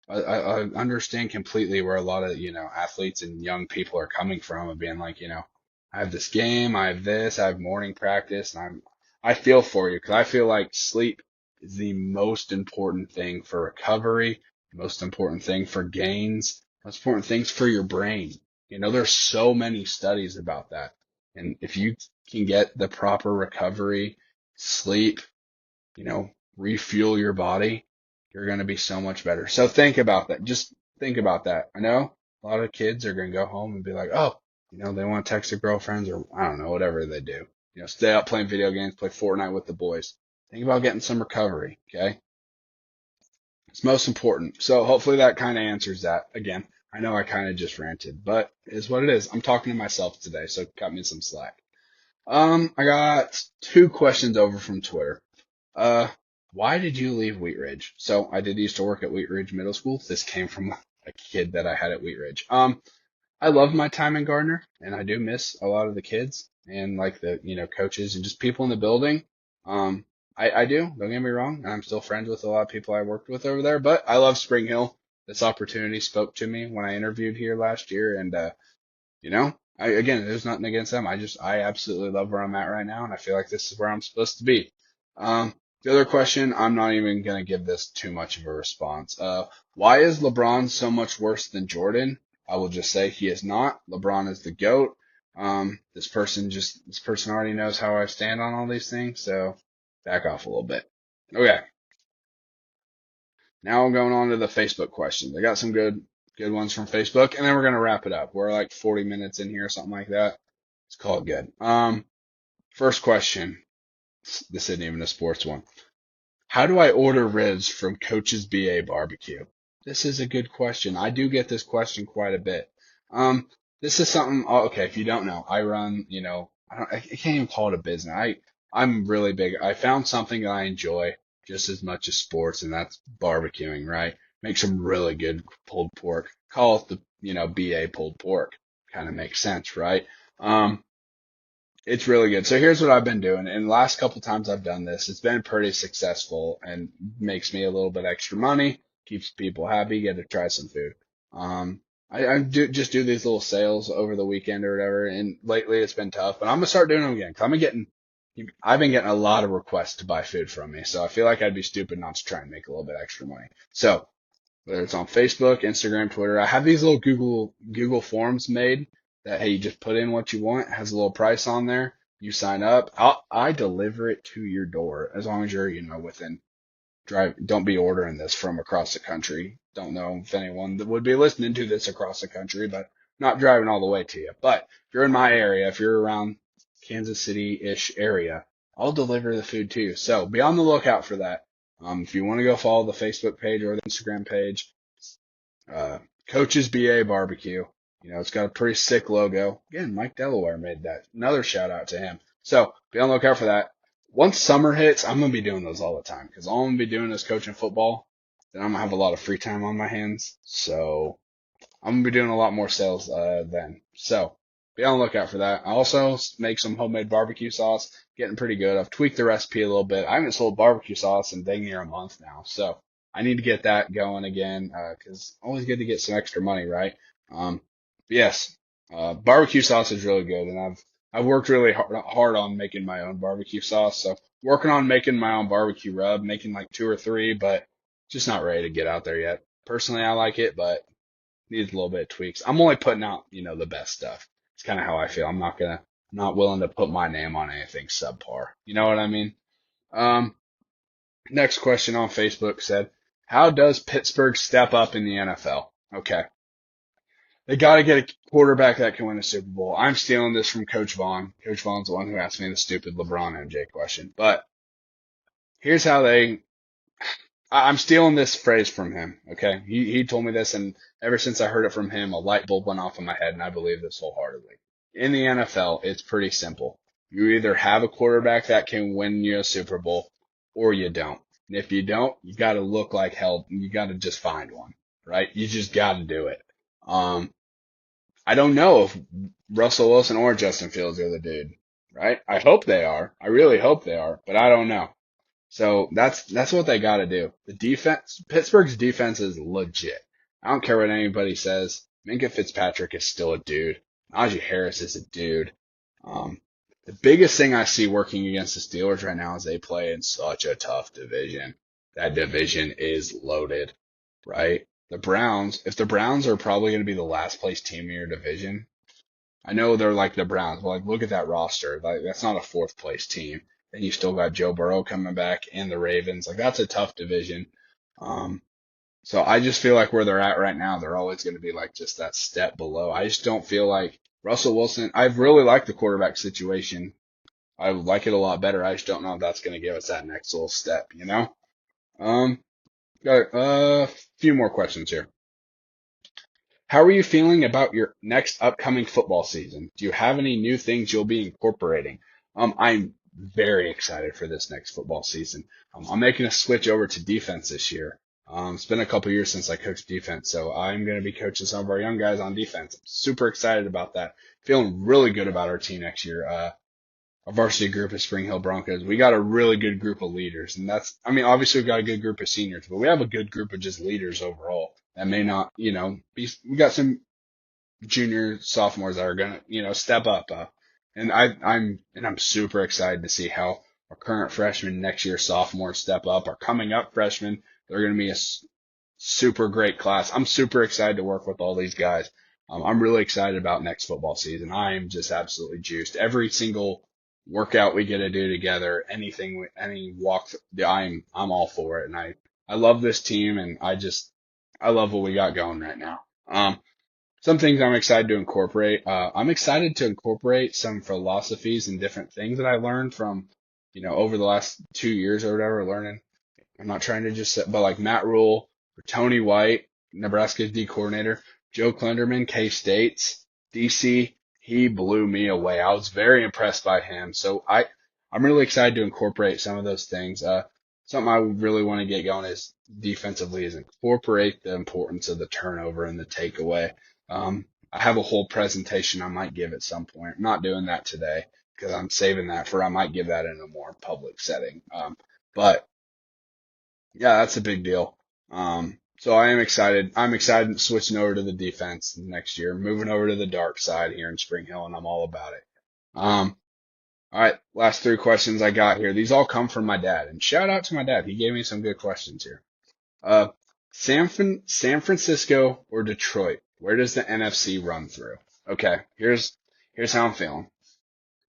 I understand completely where a lot of, athletes and young people are coming from and being like, I have this game, I have this, I have morning practice, and I feel for you because I feel like sleep is the most important thing for recovery, most important thing for gains, most important things for your brain. There's so many studies about that. And if you can get the proper recovery, sleep, refuel your body, you're going to be so much better. So think about that. Just think about that. I know a lot of kids are going to go home and be like, oh, they want to text their girlfriends or I don't know, whatever they do. Stay up playing video games, play Fortnite with the boys. Think about getting some recovery. Okay. It's most important. So hopefully that kind of answers that. Again, I know I kind of just ranted, but it is what it is. I'm talking to myself today, so cut me some slack. I got 2 questions over from Twitter. Uh, why did you leave Wheat Ridge? So I did used to work at Wheat Ridge Middle School. This came from a kid that I had at Wheat Ridge. I love my time in Gardner, and I do miss a lot of the kids and like the coaches and just people in the building. Um, I do. Don't get me wrong. I'm still friends with a lot of people I worked with over there, but I love Spring Hill. This opportunity spoke to me when I interviewed here last year, and again, there's nothing against them. I absolutely love where I'm at right now, and I feel like this is where I'm supposed to be. The other question, I'm not even gonna give this too much of a response. Why is LeBron so much worse than Jordan? I will just say he is not. LeBron is the GOAT. This person already knows how I stand on all these things, so back off a little bit. Okay. Now I'm going on to the Facebook questions. I got some good ones from Facebook, and then we're gonna wrap it up. We're like 40 minutes in here, something like that. Let's call it good. First question. This isn't even a sports one. How do I order ribs from Coach's BA Barbecue? This is a good question. I do get this question quite a bit. This is something. Oh, okay, if you don't know, I run. I can't even call it a business. I'm really big. I found something that I enjoy just as much as sports, and that's barbecuing. Right? Make some really good pulled pork. Call it the BA pulled pork. Kind of makes sense, right? It's really good. So here's what I've been doing. And the last couple times I've done this, it's been pretty successful and makes me a little bit extra money, keeps people happy, get to try some food. I just do these little sales over the weekend or whatever. And lately it's been tough, but I'm going to start doing them again. I've been getting a lot of requests to buy food from me. So I feel like I'd be stupid not to try and make a little bit extra money. So whether it's on Facebook, Instagram, Twitter, I have these little Google forms made that, hey, you just put in what you want. It has a little price on there. You sign up. I deliver it to your door as long as you're, within drive. Don't be ordering this from across the country. Don't know if anyone that would be listening to this across the country, but not driving all the way to you. But if you're in my area, if you're around Kansas City-ish area, I'll deliver the food to you. So be on the lookout for that. If you want to go follow the Facebook page or the Instagram page, Coach's BA Barbecue. It's got a pretty sick logo. Again, Mike Delaware made that. Another shout out to him. So be on the lookout for that. Once summer hits, I'm going to be doing those all the time because all I'm going to be doing is coaching football. Then I'm going to have a lot of free time on my hands. So I'm going to be doing a lot more sales then. So be on the lookout for that. I also make some homemade barbecue sauce. Getting pretty good. I've tweaked the recipe a little bit. I haven't sold barbecue sauce in dang near a month now. So I need to get that going again because always good to get some extra money, right? Yes, barbecue sauce is really good, and I've worked really hard on making my own barbecue sauce. So working on making my own barbecue rub, making like 2 or 3, but just not ready to get out there yet. Personally, I like it, but needs a little bit of tweaks. I'm only putting out, the best stuff. It's kind of how I feel. I'm not willing to put my name on anything subpar. You know what I mean? Next question on Facebook said, how does Pittsburgh step up in the NFL? Okay. They got to get a quarterback that can win a Super Bowl. I'm stealing this from Coach Vaughn. Coach Vaughn's the one who asked me the stupid LeBron MJ question. But here's how I'm stealing this phrase from him. Okay. He told me this, and ever since I heard it from him, a light bulb went off in my head, and I believe this wholeheartedly. In the NFL, it's pretty simple. You either have a quarterback that can win you a Super Bowl or you don't. And if you don't, you got to look like hell. You got to just find one, right? You just got to do it. I don't know if Russell Wilson or Justin Fields are the dude, right? I hope they are. I really hope they are, but I don't know. So that's what they got to do. The defense, Pittsburgh's defense is legit. I don't care what anybody says. Minka Fitzpatrick is still a dude. Najee Harris is a dude. The biggest thing I see working against the Steelers right now is they play in such a tough division. That division is loaded, right? If the Browns are probably going to be the last place team in your division, I know they're like the Browns, but like look at that roster. Like that's not a 4th place team. and you still got Joe Burrow coming back and the Ravens. Like that's a tough division. Um, so I just feel like where they're at right now, they're always going to be like just that step below. I just don't feel like Russell Wilson. I've really liked the quarterback situation. I would like it a lot better. I just don't know if that's going to give us that next little step, you know? Um, got a few more questions here. How are you feeling about your next upcoming football season? Do you have any new things you'll be incorporating? I'm very excited for this next football season. I'm making a switch over to defense this year. It's been a couple years since I coached defense, so I'm going to be coaching some of our young guys on defense. I'm super excited about that. Feeling really good about our team next year. Our varsity group is Spring Hill Broncos. We got a really good group of leaders, and I mean, obviously we've got a good group of seniors, but we have a good group of just leaders overall that may not, we got some junior sophomores that are gonna, step up. And I'm super excited to see how our current freshmen next year sophomores step up. Our coming up freshmen, they're gonna be a super great class. I'm super excited to work with all these guys. I'm really excited about next football season. I am just absolutely juiced. Every single workout we get to do together, any walk, I'm all for it. And I love this team, and I love what we got going right now. Some things I'm excited to incorporate. I'm excited to incorporate some philosophies and different things that I learned from, over the last 2 years or whatever, learning. I'm not trying to just but like Matt Rule, or Tony White, Nebraska's D coordinator, Joe Klenderman, K-State's DC, he blew me away. I was very impressed by him. So I'm really excited to incorporate some of those things. Something I really want to get going is defensively is incorporate the importance of the turnover and the takeaway. I have a whole presentation I might give at some point. I'm not doing that today because I'm saving that I might give that in a more public setting. But yeah, that's a big deal. So I am excited. I'm excited switching over to the defense next year, moving over to the dark side here in Spring Hill, and I'm all about it. All right, last three questions I got here. These all come from my dad, and shout out to my dad. He gave me some good questions here. Uh, San Francisco or Detroit? Where does the NFC run through? Okay, here's how I'm feeling.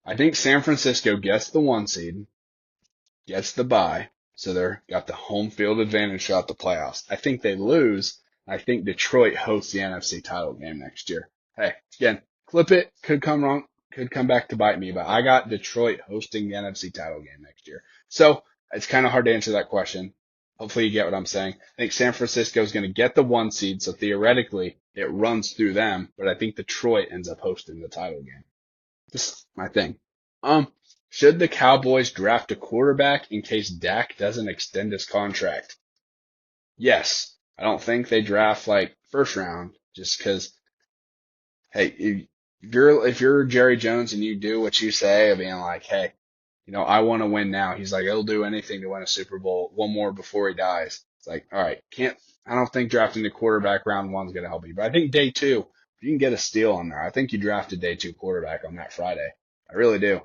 I think San Francisco gets the 1 seed, gets the bye, so they're got the home field advantage throughout the playoffs. I think they lose. I think Detroit hosts the NFC title game next year. Hey, again, clip it. Could come wrong. Could come back to bite me, but I got Detroit hosting the NFC title game next year. So it's kind of hard to answer that question. Hopefully you get what I'm saying. I think San Francisco is going to get the 1 seed, so theoretically it runs through them, but I think Detroit ends up hosting the title game. Just my thing. Should the Cowboys draft a quarterback in case Dak doesn't extend his contract? Yes. I don't think they draft like first round just because, hey, if you're Jerry Jones and you do what you say of being like, hey, I want to win now. He's like, he'll do anything to win a Super Bowl, one more before he dies. It's like, all right, I don't think drafting the quarterback round 1 is going to help you, but I think day 2, if you can get a steal on there, I think you draft a day 2 quarterback on that Friday. I really do.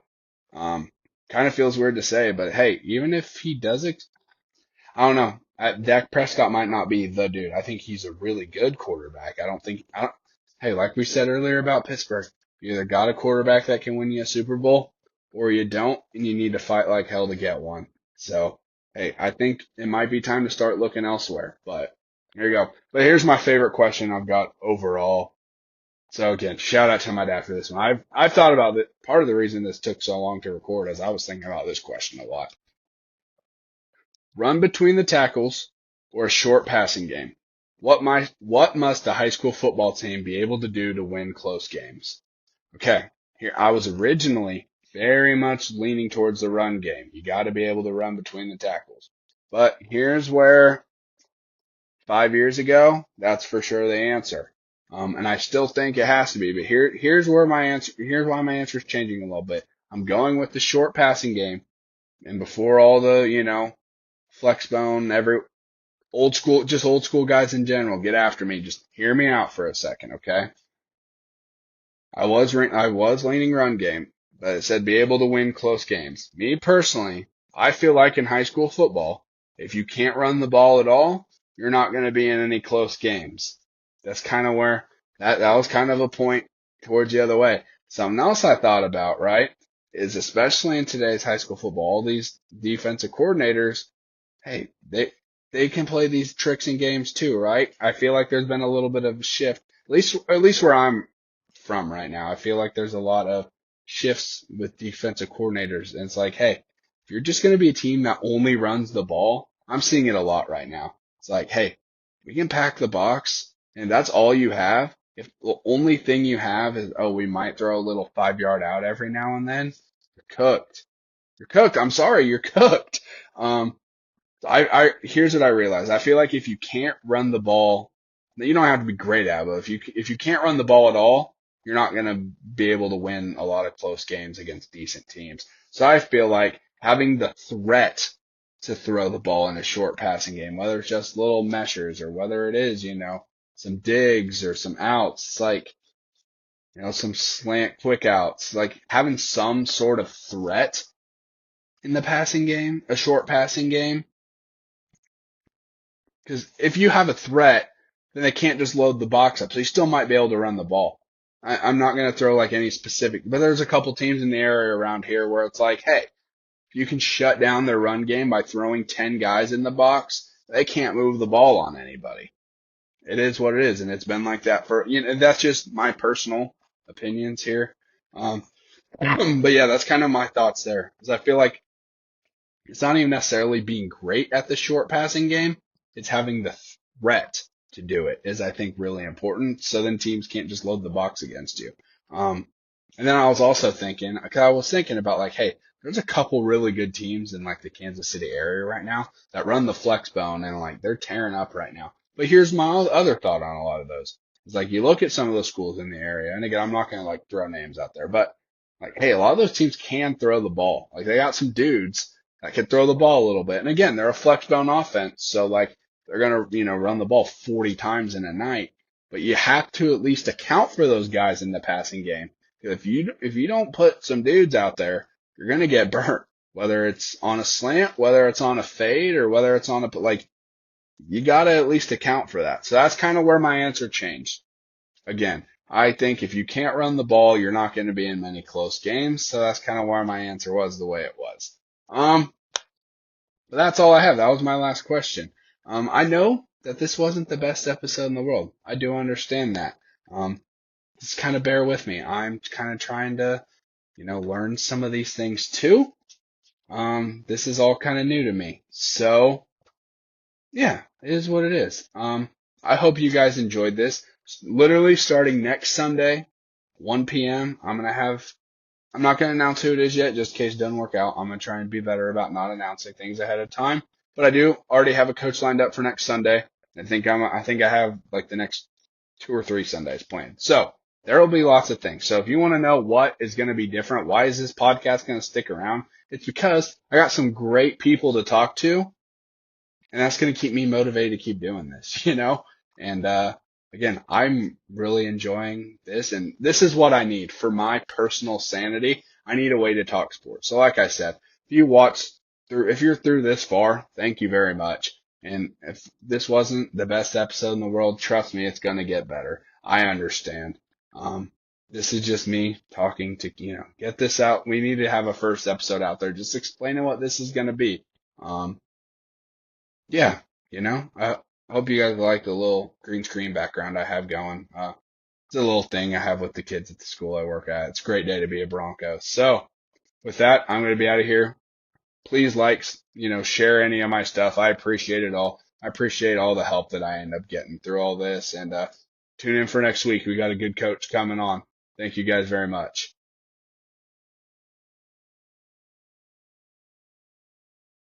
Kind of feels weird to say, but hey, even if he does it, I don't know. Dak Prescott might not be the dude. I think he's a really good quarterback. Hey, like we said earlier about Pittsburgh, you either got a quarterback that can win you a Super Bowl or you don't, and you need to fight like hell to get one. So, hey, I think it might be time to start looking elsewhere, but there you go. But here's my favorite question I've got overall. So again, shout out to my dad for this one. I've thought about it. Part of the reason this took so long to record is I was thinking about this question a lot. Run between the tackles or a short passing game? What must a high school football team be able to do to win close games? Okay, here I was originally very much leaning towards the run game. You got to be able to run between the tackles. But here's where 5 years ago, that's for sure the answer. And I still think it has to be, but here's why my answer is changing a little bit. I'm going with the short passing game, and before all the, flex bone, old school guys in general, get after me. Just hear me out for a second, okay? I was leaning run game, but it said be able to win close games. Me personally, I feel like in high school football, if you can't run the ball at all, you're not going to be in any close games. That's kind of where that was kind of a point towards the other way. Something else I thought about, right, is, especially in today's high school football, all these defensive coordinators, hey, they can play these tricks in games too, right? I feel like there's been a little bit of a shift, at least where I'm from right now. I feel like there's a lot of shifts with defensive coordinators, and it's like, hey, if you're just going to be a team that only runs the ball, I'm seeing it a lot right now. It's like, hey, we can pack the box, and that's all you have. If the only thing you have is, oh, we might throw a little 5 yard out every now and then, you're cooked. You're cooked. I'm sorry, you're cooked. Um, here's what I realize. I feel like if you can't run the ball, you don't have to be great at it, but if you can't run the ball at all, you're not going to be able to win a lot of close games against decent teams. So I feel like having the threat to throw the ball in a short passing game, whether it's just little measures or whether it is, some digs or some outs, it's like, some slant quick outs, like having some sort of threat in the passing game, a short passing game. Because if you have a threat, then they can't just load the box up. So you still might be able to run the ball. I'm not going to throw like any specific, but there's a couple teams in the area around here where it's like, hey, if you can shut down their run game by throwing 10 guys in the box, they can't move the ball on anybody. It is what it is. And it's been like that that's just my personal opinions here. But yeah, that's kind of my thoughts there. Because I feel like it's not even necessarily being great at the short passing game. It's having the threat to do it is, I think, really important. So then teams can't just load the box against you. And then I was also thinking, cause I was thinking about like, hey, there's a couple really good teams in like the Kansas City area right now that run the flex bone and like they're tearing up right now. But here's my other thought on a lot of those. It's like you look at some of those schools in the area, and again, I'm not going to like throw names out there, but like, hey, a lot of those teams can throw the ball. Like they got some dudes that can throw the ball a little bit. And again, they're a flex bone offense. So like they're going to, run the ball 40 times in a night, but you have to at least account for those guys in the passing game. If you don't put some dudes out there, you're going to get burnt, whether it's on a slant, whether it's on a fade, or whether it's on you got to at least account for that. So that's kind of where my answer changed. Again, I think if you can't run the ball, you're not going to be in many close games. So that's kind of why my answer was the way it was. But that's all I have. That was my last question. I know that this wasn't the best episode in the world. I do understand that. Just kind of bear with me. I'm kind of trying to, learn some of these things too. This is all kind of new to me. So yeah, it is what it is. I hope you guys enjoyed this. Literally starting next Sunday, 1 p.m., I'm not going to announce who it is yet, just in case it doesn't work out. I'm going to try and be better about not announcing things ahead of time. But I do already have a coach lined up for next Sunday. I think I have like the next 2 or 3 Sundays planned. So there will be lots of things. So if you want to know what is going to be different, why is this podcast going to stick around? It's because I got some great people to talk to, and that's going to keep me motivated to keep doing this, And, again, I'm really enjoying this, and this is what I need for my personal sanity. I need a way to talk sports. So like I said, if you're through this far, thank you very much. And if this wasn't the best episode in the world, trust me, it's going to get better. I understand. This is just me talking to, get this out. We need to have a first episode out there, just explaining what this is going to be. Yeah, I hope you guys like the little green screen background I have going. It's a little thing I have with the kids at the school I work at. It's a great day to be a Bronco. So with that, I'm going to be out of here. Please share any of my stuff. I appreciate it all. I appreciate all the help that I end up getting through all this. And tune in for next week. We got a good coach coming on. Thank you guys very much.